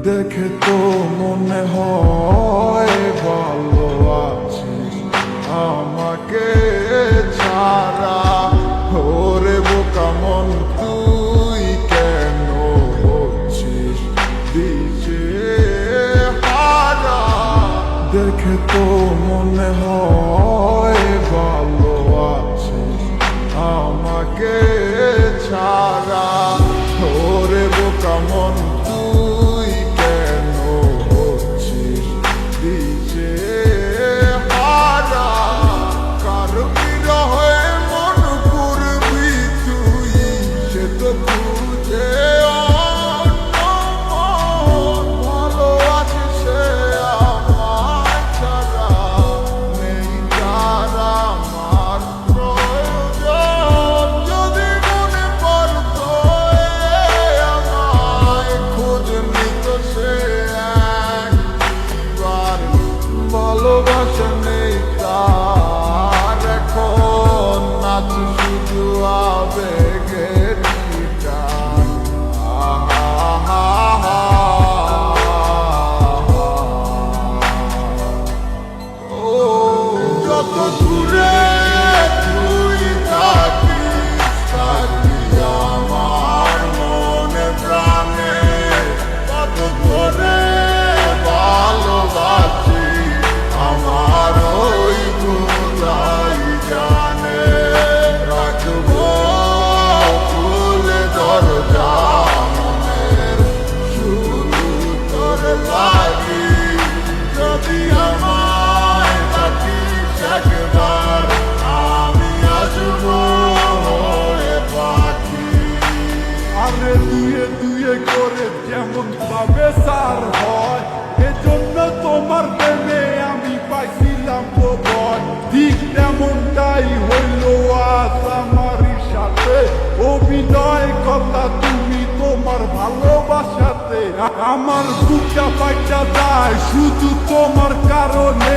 দেখে তো মনে হয় ভালো আছিস আমাকে ছাড়া। ওরে বোকা মন তুই কেন হচ্ছিস দিশে হারা। দেখে তো মনে হয় ভালো আছিস আমাকে ছাড়া। ওরে বোকা মন তুই কেন হচ্ছিস দিশে হারা। কার বিরহে মন করবি তুই সে তো বুঝে ভালো আছে সে আমার ছাড়া। নেই তার আমার প্রয়োজন। যদি মনে পড়তো আমায় খোঁজ নিত সে একবার। ভালোবাসা নেই তার এখন আছে শুধু আবেগের গীতার। ও যত দূরে তুই থাকিস থাকি আমার মনে প্রাণে। কত করে ভালোবাসি আমার ওই খোদাই জানে। রাখবো খুলে দরজা মনের শুধু তোর লাগি। যদি আমায় ডাকিস একবার আমি আসবো হয়ে পাখি। আরে দুয়ে দুয়ে করে যেমন ভাবে সার হয় এজন্য তোমার প্রেমে আমি পাইছিলাম তো ভয়। ঠিক তেমনটাই হইল আজ আমারই সাথে। অভিনয় কথা তুমি তোমার ভালোবাসাতে। আমার বুকটা পাইটা যায় শুধু তোমার কারণে।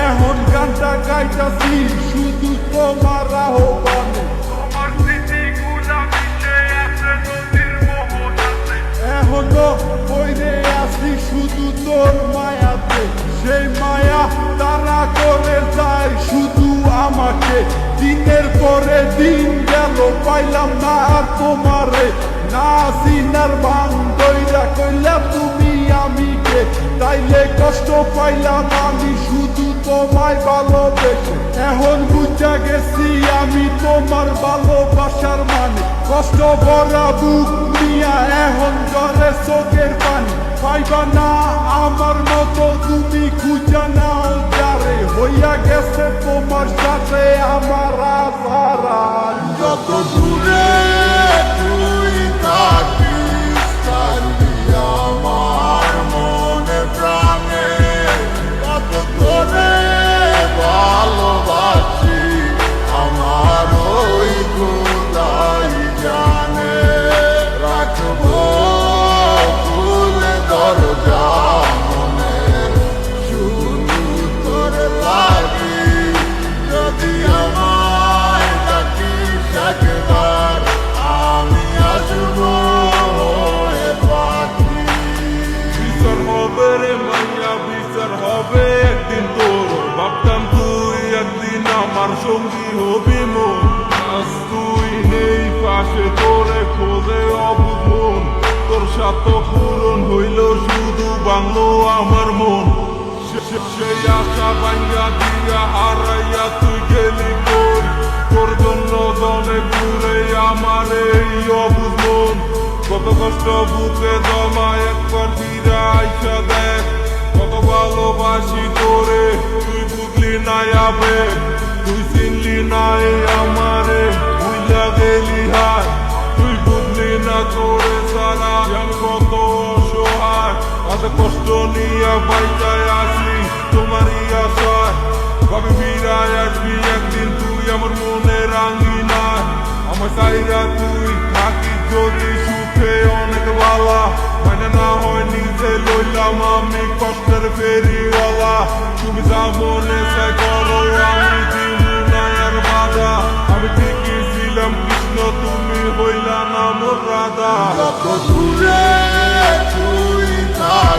এখন গানটা গাইতাছি শুধু তোমার আহ্বানে। তোমার স্মৃতিগুলা মিশে আছে নদীর মোহনাতে। এখনো বইরে আছি শুধু তোর মায়াতে। সেই মায়া তারা করে যায় শুধু আমাকে। দিনের পরে দিন গেল পাইলাম না আর তোমারে। না সিনার ভাঙ দইরা কইলা তুমি আমিকে। তাইলে কষ্ট পাইলাম আমি শুধু তোমায় ভালোবেসে। এখন বুঝা গেছি আমি তোমার ভালোবাসার মানে। কষ্ট ভরা বুক নিয়া এখন জ্বরে চোখের পানি। পাইবা না আমার মতো তুমি খুঁজা নাও যারে। হইয়া গেছে তোমার সাথে আমার আধারা। যত দূরে তুই থাকিস থাকি আমার মনে প্রাণে। কত করে ভালোবাসি আমার ওই খোদাই জানে। রাখবো খুলে দরজা মনের শুধু তোর লাগি। যদি আমায় ডাকিস একবার আমি আসবো হয়ে পাখি। বিচার হবে রে মাইয়া বিচার হবে একদিন তোর। ভাবতাম তুই একদিন আমার সঙ্গী হবি মন। আজ তুই নেই পাশে তোরে খোঁজে অবুধ মন। তোর সাথে পূরণ হইল শুধু বাংলো আমার মন। সেই আশা ভাঙ্গা দিয়া হারাইয়া তুই গেলি কই। তোর জন্য জনে ঘুরে আমার এই অবুধ মন। কত কষ্ট বুকে জমা একবার ফিরে আইসা দেখ। কত ভালোবাসি তোরে তুই বুঝলি না আবেগ। তুই চিনলি না আমারে ভুইলা গেলি হায়। তুই বুঝলি না তোরে সারা আমি কত অসহায়। এত কষ্ট নিয়ে বাইচায় আসি তোমারই আশায়। কবে ফিরায় আসবি একদিন তুই আমার মনে রাঙ্গিনায়। আমার চাইরা তুই থাকিস যদি সুখে অনেক বালা। মানে না হয় নিজে লইলাম আমি কষ্টের ফেরিওয়ালা। তুমি যা মনে চাই করো আমি দিব না আর বাধা। আমি ঠিকই ছিলাম কৃষ্ণ তুমি হইলা না মোর রাধা। যত দূরে তুই থাক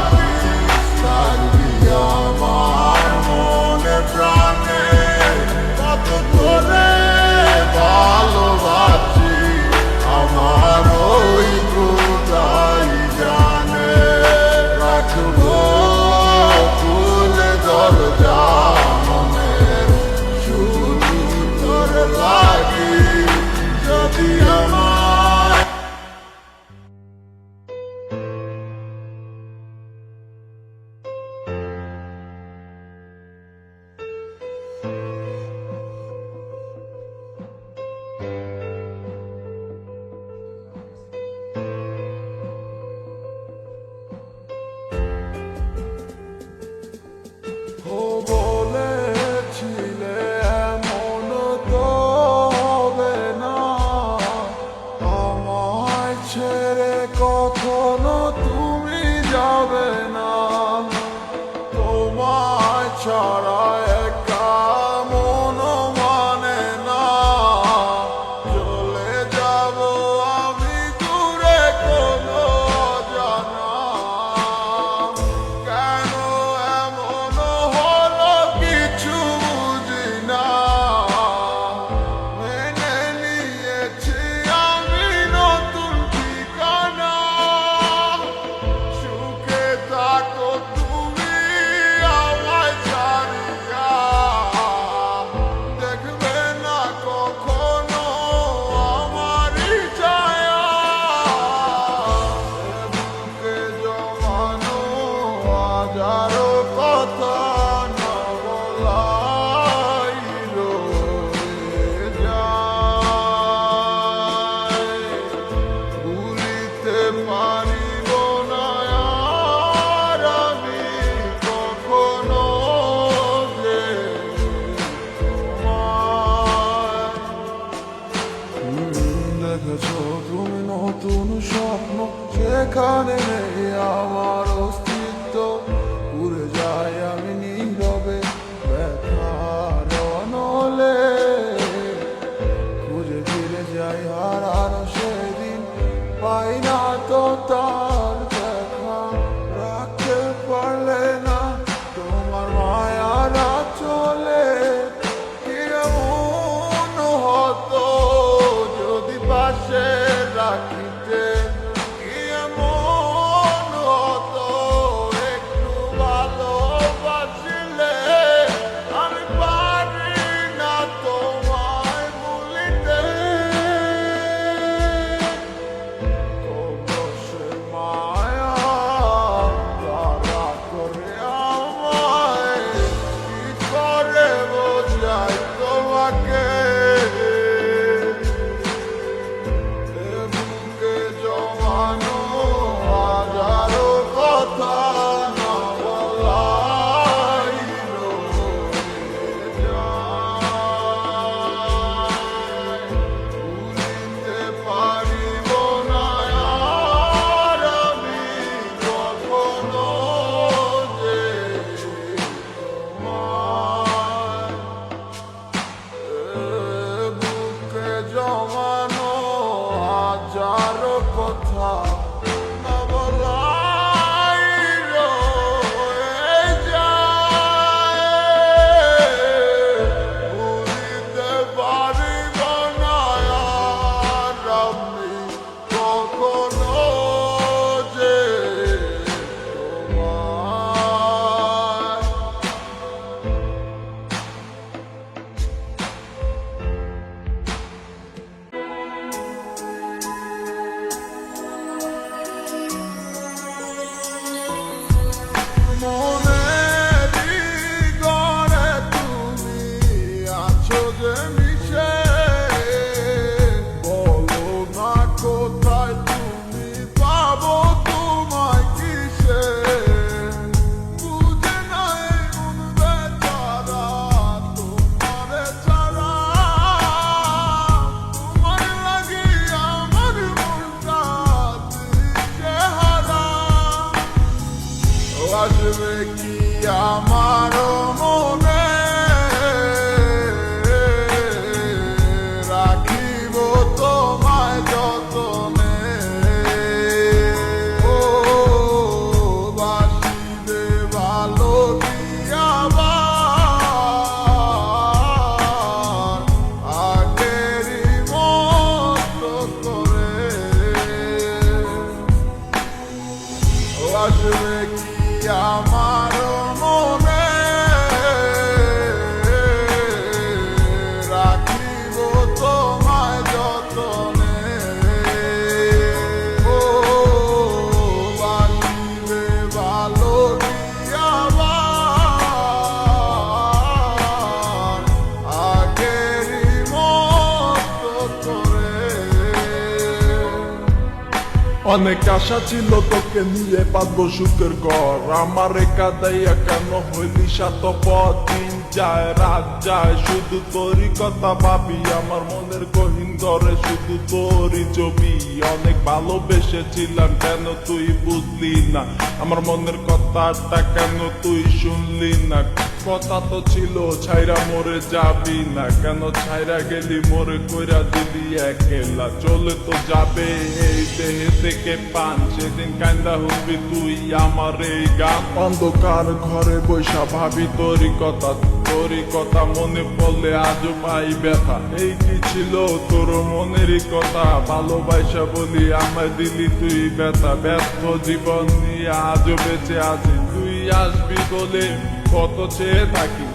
অনেক আশা ছিল তোকে নিয়ে পাতবো সুখের ঘর, আমার একা দাইয়া কেন হইলি স্বার্থপর। দিন যায় রাত যায় শুধু তোরই কথা ভাবি, আমার মনের গহীন ঘরে শুধু তোরই ছবি। অনেক ভালোবেসেছিলাম কেন তুই বুঝলি না, আমার মনের কথাটা কেন তুই শুনলি না। কথা তো ছিল ছাইরা মরে যাবি না, কেন ছাইরা গেলি মোরে কইরা দিলি একলা। চলে তো যাবে এই দেহে থেকে পান, সেদিন কান্দা হবি তুই আমার এই গান। অন্ধকার ঘরে বৈশা ভাবি তোরই কথা মনে পড়লে আজও পাই ব্যথা। এই কি ছিল তোর মনেরই কথা, ভালোবাসা বলি আমায় দিলি তুই ব্যথা। ব্যর্থ জীবন নিয়ে আজও বেঁচে আছি, তুই আসবি বলে কত চেয়ে থাকি।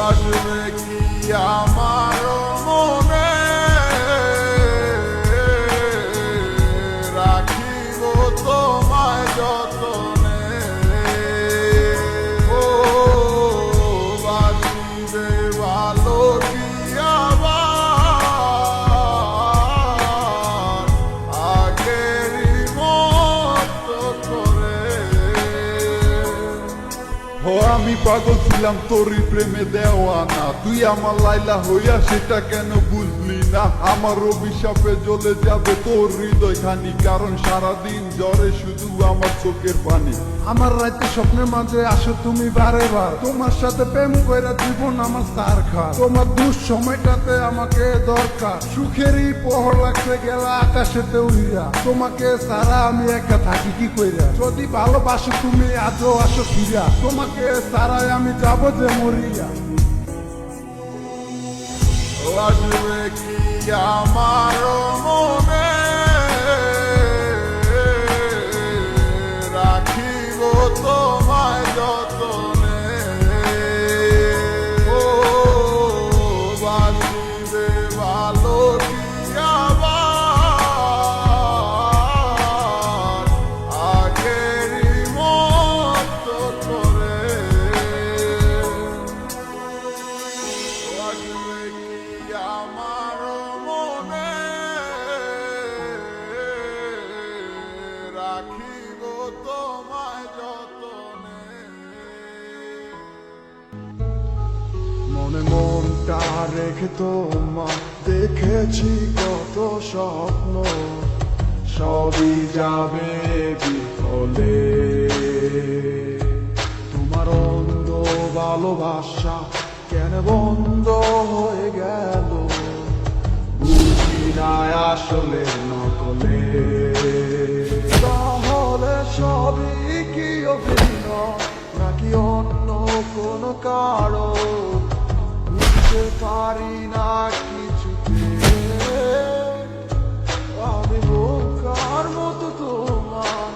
আসবে কি আমার মনে, রাখিব তোমায় যতনে। ও বাসিবে ভালো কি আবার আগেরই মতো করে। ও আমি পাগল ছিলাম তোরই প্রেমে দেওয়ানা, তুই আমার লাইলা হইয়া সেটা কেন বুঝলি না। আমার অভিশাপে জ্বলে যাবে তোর হৃদয় খানি, কারণ সারাদিন জ্বরে শুধু আমার চোখের পানি। আমার রাতে স্বপ্নের মাঝে আসো তুমি বারে বার, তোমার সাথে প্রেম কইরা জীবন আমার সার খা। তোমার দুঃসময়টাতে আমাকে দরকার, সুখেরই পহর লাগতে গেলা আকাশেতে উড়িয়া। তোমাকে সারা আমি একা থাকি কি কইরা, যদি ভালোবাসো তুমি আজও আসো ফিরা। তোমাকে সারাই আমি যাবো যে মরিয়া। আসবে কি আমার মনে, রাখিব তোমায় যতনে। ও বাসিবে ভালো কি আবার আগেরই মতো করে। আসবে কি আমার মনে, রাখিব তোমায় যতনে। মনে মনটা রেখে তোমার দেখেছি কত স্বপ্ন, সবই যাবে বিফলে। তোমার অন্ধ ভালোবাসা কেন বন্ধ হয়ে গেল, বুঝি না আসলে নকলে। তাহলে সবই কি অভিনয় নাকি অন্য কোনো কারণ, বুঝতে পারি না কিছুতে। আমি বোকার মতো তোমার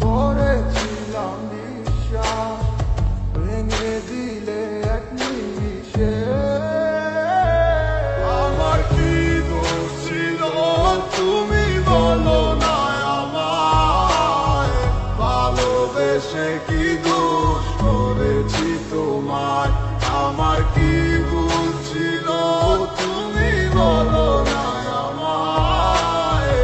করেছিলাম বিশ্বাস, ভেঙে দিলে এক নিমিষে। আমার কি দোষ ছিল তুমি বলো না আমায়, ভালোবেসে কি দোষ করেছি তোমায়। আমার কি ভুল ছিল তুমি বলো না আমায়,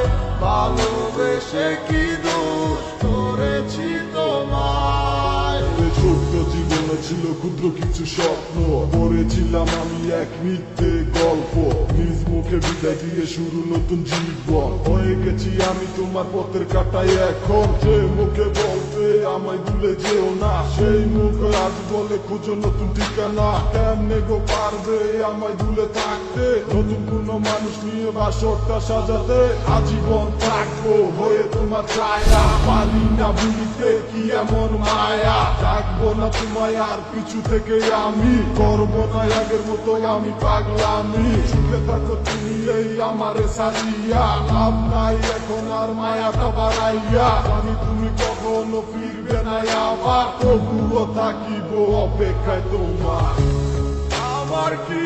ভালোবেসে কি দোষ করেছি তোমায়। ছোট্ট জীবনে ছিল ক্ষুদ্র কিছু স্বপ্ন, পড়েছিলাম আমি এক মিথ্যে গল্প। নিজ মুখে বিদায় দিয়ে শুরু নতুন জীবন, হয়ে গেছি আমি তোমার পথের কাটাই এখন। যে মুখে বলতে আমায় ভুলে যেও না, সেই মুখে আজ বলে খুঁজো নতুন ঠিকানা। কেমনে গো পারবে আমায় ভুলে থাকতে, নতুন কোনো মানুষ নিয়ে বাসরটা সাজাতে। আজীবন থাকবো হয়ে তোমার ছায়া, পারি না ভুলিতে কি এমন মায়া। থাকবো না তোমায় আর পিছু থেকে আমি, করবো না আগের মতো আমি পাগলামি। সুখে থাকো তুমি এই আমারে সাজিয়া, লাভ নাই এখন আর মায়াটা বাড়াইয়া। আমি তুমি কখনো ফিরবে না আবার, তবুও থাকিব অপেক্ষায় তোমার। আমার কি